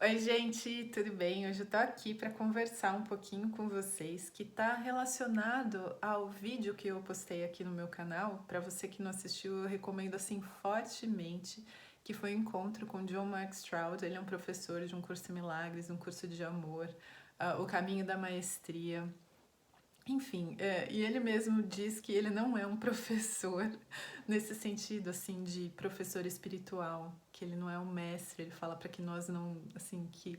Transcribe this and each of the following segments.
Oi, gente, tudo bem? Hoje eu tô aqui para conversar um pouquinho com vocês que tá relacionado ao vídeo que eu postei aqui no meu canal. Para você que não assistiu, eu recomendo assim fortemente, que foi um encontro com John Mark Stroud. Ele é um professor de um curso de milagres, um curso de amor, o caminho da maestria. Enfim, e ele mesmo diz que ele não é um professor nesse sentido, assim, de professor espiritual, que ele não é um mestre. Ele fala para que nós não, assim, que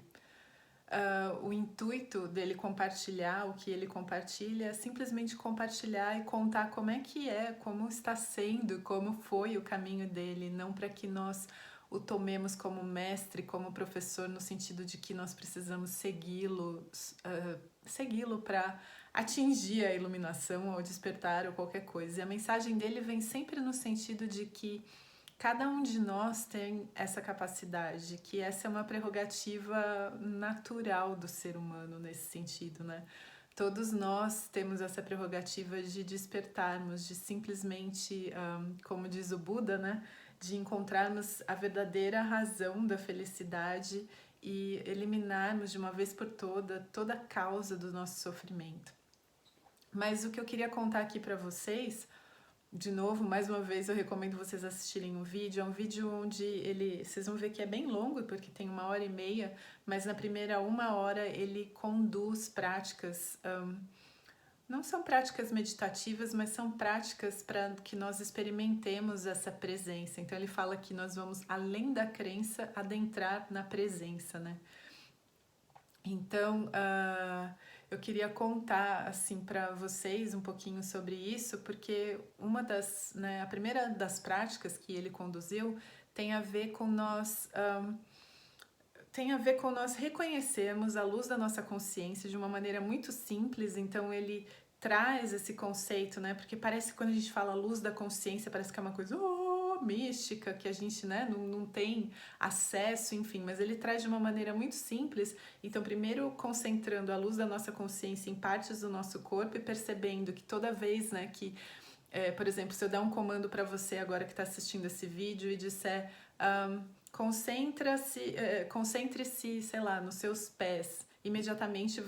o intuito dele compartilhar o que ele compartilha é simplesmente compartilhar e contar como é que é, como está sendo, como foi o caminho dele, não para que nós o tomemos como mestre, como professor, no sentido de que nós precisamos segui-lo para atingir a iluminação ou despertar ou qualquer coisa. E a mensagem dele vem sempre no sentido de que cada um de nós tem essa capacidade, que essa é uma prerrogativa natural do ser humano nesse sentido, né? Todos nós temos essa prerrogativa de despertarmos, de simplesmente, como diz o Buda, né? De encontrarmos a verdadeira razão da felicidade e eliminarmos de uma vez por toda a causa do nosso sofrimento. Mas o que eu queria contar aqui para vocês, de novo, mais uma vez eu recomendo vocês assistirem um vídeo. É um vídeo onde vocês vão ver que é bem longo, porque tem 1h30, mas na primeira 1 hora ele conduz práticas, não são práticas meditativas, mas são práticas para que nós experimentemos essa presença. Então ele fala que nós vamos, além da crença, adentrar na presença, né? Então, eu queria contar assim para vocês um pouquinho sobre isso, porque a primeira das práticas que ele conduziu tem a ver com nós reconhecermos a luz da nossa consciência de uma maneira muito simples. Então ele traz esse conceito, né? Porque parece que quando a gente fala luz da consciência, parece que é uma coisa mística, que a gente, né, não tem acesso, enfim, mas ele traz de uma maneira muito simples. Então, primeiro concentrando a luz da nossa consciência em partes do nosso corpo e percebendo que toda vez, né, que por exemplo, se eu der um comando para você agora que está assistindo esse vídeo e disser concentre-se, sei lá, nos seus pés. Imediatamente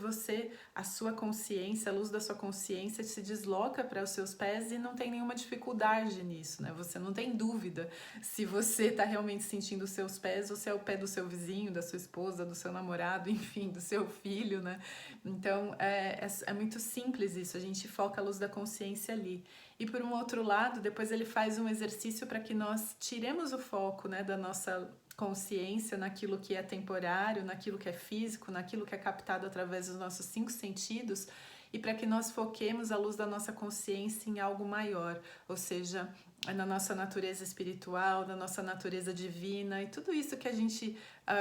a sua consciência, a luz da sua consciência se desloca para os seus pés e não tem nenhuma dificuldade nisso, né? Você não tem dúvida se você está realmente sentindo os seus pés ou se é o pé do seu vizinho, da sua esposa, do seu namorado, enfim, do seu filho, né? Então é muito simples isso, a gente foca a luz da consciência ali. E por um outro lado, depois ele faz um exercício para que nós tiremos o foco, né, da nossa consciência naquilo que é temporário, naquilo que é físico, naquilo que é captado através dos nossos 5 sentidos, e para que nós foquemos a luz da nossa consciência em algo maior, ou seja, na nossa natureza espiritual, na nossa natureza divina, e tudo isso que a gente,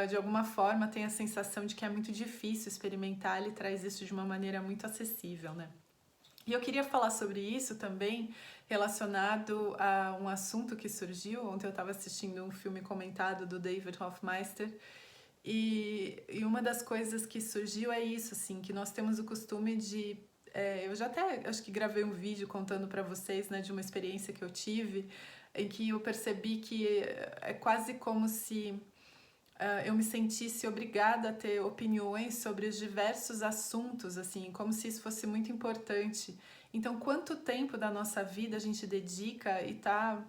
de alguma forma, tem a sensação de que é muito difícil experimentar. Ele traz isso de uma maneira muito acessível, né? E eu queria falar sobre isso também, relacionado a um assunto que surgiu. Ontem eu estava assistindo um filme comentado do David Hoffmeister, e uma das coisas que surgiu é isso, assim, que nós temos o costume de... eu já até acho que gravei um vídeo contando para vocês, né, de uma experiência que eu tive, em que eu percebi que é quase como se eu me sentisse obrigada a ter opiniões sobre os diversos assuntos, assim, como se isso fosse muito importante. Então, quanto tempo da nossa vida a gente dedica e tá,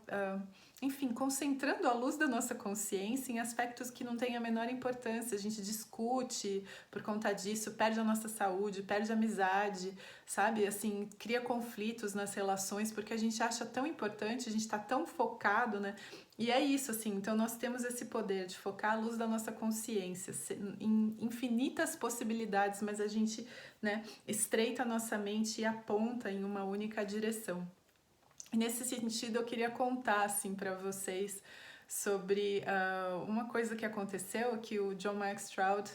enfim, concentrando a luz da nossa consciência em aspectos que não têm a menor importância. A gente discute por conta disso, perde a nossa saúde, perde a amizade, sabe? Assim, cria conflitos nas relações porque a gente acha tão importante, a gente tá tão focado, né? E é isso, assim, então nós temos esse poder de focar a luz da nossa consciência em infinitas possibilidades, mas a gente, né, estreita a nossa mente e aponta em uma única direção. E nesse sentido eu queria contar, assim, para vocês sobre uma coisa que aconteceu, que o John Mark Stroud,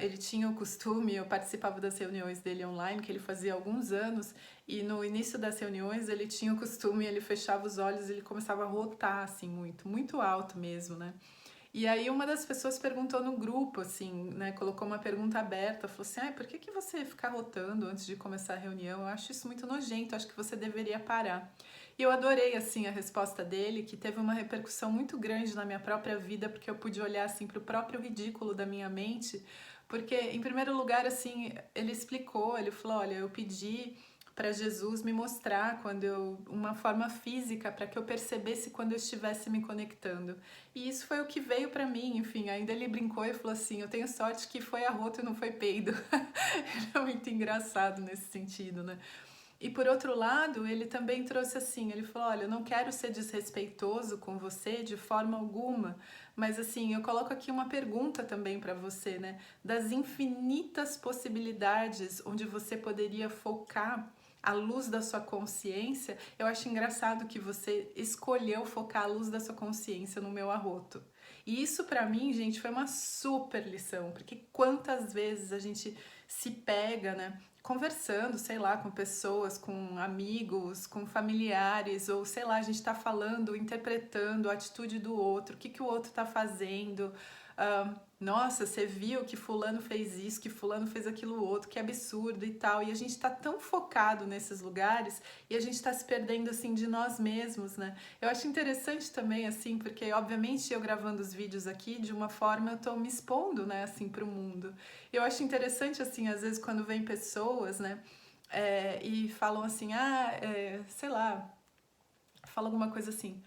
ele tinha o costume, eu participava das reuniões dele online, que ele fazia há alguns anos, e no início das reuniões ele tinha o costume, ele fechava os olhos e ele começava a rotar, assim, muito, muito alto mesmo, né? E aí uma das pessoas perguntou no grupo, assim, né, colocou uma pergunta aberta, falou assim, por que você fica rotando antes de começar a reunião? Eu acho isso muito nojento, acho que você deveria parar. E eu adorei, assim, a resposta dele, que teve uma repercussão muito grande na minha própria vida, porque eu pude olhar, assim, para o próprio ridículo da minha mente, porque, em primeiro lugar, assim, ele explicou, ele falou, olha, eu pedi para Jesus me mostrar uma forma física para que eu percebesse quando eu estivesse me conectando. E isso foi o que veio para mim, enfim, ainda ele brincou e falou assim, eu tenho sorte que foi arroto e não foi peido. É muito engraçado nesse sentido, né? E por outro lado, ele também trouxe assim, ele falou, olha, eu não quero ser desrespeitoso com você de forma alguma, mas assim, eu coloco aqui uma pergunta também para você, né? Das infinitas possibilidades onde você poderia focar a luz da sua consciência, eu acho engraçado que você escolheu focar a luz da sua consciência no meu arroto. E isso para mim, gente, foi uma super lição, porque quantas vezes a gente se pega, né, conversando, sei lá, com pessoas, com amigos, com familiares, ou sei lá, a gente tá falando, interpretando a atitude do outro, o que o outro tá fazendo. Nossa, você viu que fulano fez isso, que fulano fez aquilo outro, que absurdo e tal. E a gente tá tão focado nesses lugares e a gente tá se perdendo, assim, de nós mesmos, né? Eu acho interessante também, assim, porque obviamente eu gravando os vídeos aqui, de uma forma eu tô me expondo, né, assim, pro mundo. Eu acho interessante, assim, às vezes quando vem pessoas, né, e falam assim, sei lá, fala alguma coisa assim.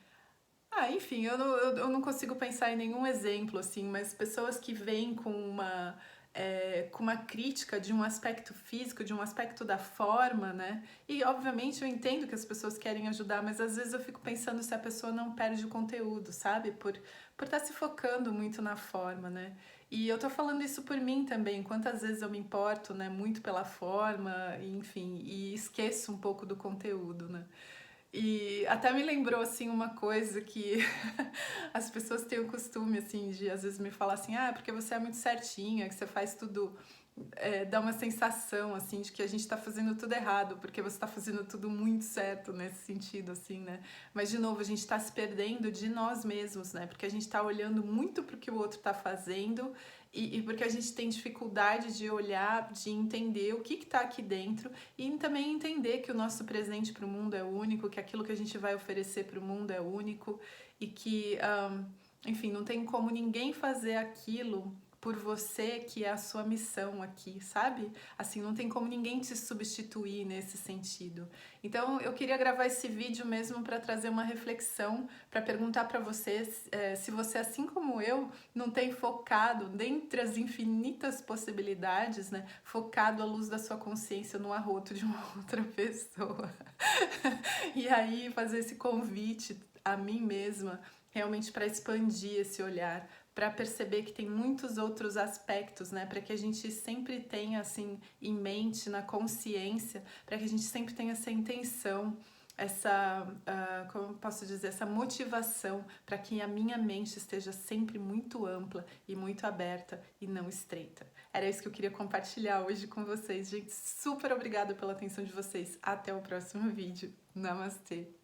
Enfim, eu não consigo pensar em nenhum exemplo, assim, mas pessoas que vêm com uma crítica de um aspecto físico, de um aspecto da forma, né? E, obviamente, eu entendo que as pessoas querem ajudar, mas às vezes eu fico pensando se a pessoa não perde o conteúdo, sabe? Por estar se focando muito na forma, né? E eu tô falando isso por mim também, quantas vezes eu me importo, né, muito pela forma, enfim, e esqueço um pouco do conteúdo, né? E até me lembrou, assim, uma coisa que as pessoas têm o costume, assim, de às vezes me falar assim, porque você é muito certinha, que você faz tudo, dá uma sensação, assim, de que a gente tá fazendo tudo errado, porque você tá fazendo tudo muito certo nesse sentido, assim, né? Mas, de novo, a gente tá se perdendo de nós mesmos, né? Porque a gente tá olhando muito pro que o outro tá fazendo e porque a gente tem dificuldade de olhar, de entender o que tá aqui dentro e também entender que o nosso presente para o mundo é único, que aquilo que a gente vai oferecer para o mundo é único e que, enfim, não tem como ninguém fazer aquilo por você que é a sua missão aqui, sabe? Assim, não tem como ninguém te substituir nesse sentido. Então, eu queria gravar esse vídeo mesmo para trazer uma reflexão, para perguntar para você se você, assim como eu, não tem focado, dentre as infinitas possibilidades, né, focado a luz da sua consciência no arroto de uma outra pessoa. E aí, fazer esse convite a mim mesma, realmente para expandir esse olhar, para perceber que tem muitos outros aspectos, né? Para que a gente sempre tenha assim em mente, na consciência, para que a gente sempre tenha essa intenção, como eu posso dizer, essa motivação para que a minha mente esteja sempre muito ampla e muito aberta e não estreita. Era isso que eu queria compartilhar hoje com vocês, gente. Super obrigada pela atenção de vocês. Até o próximo vídeo. Namastê!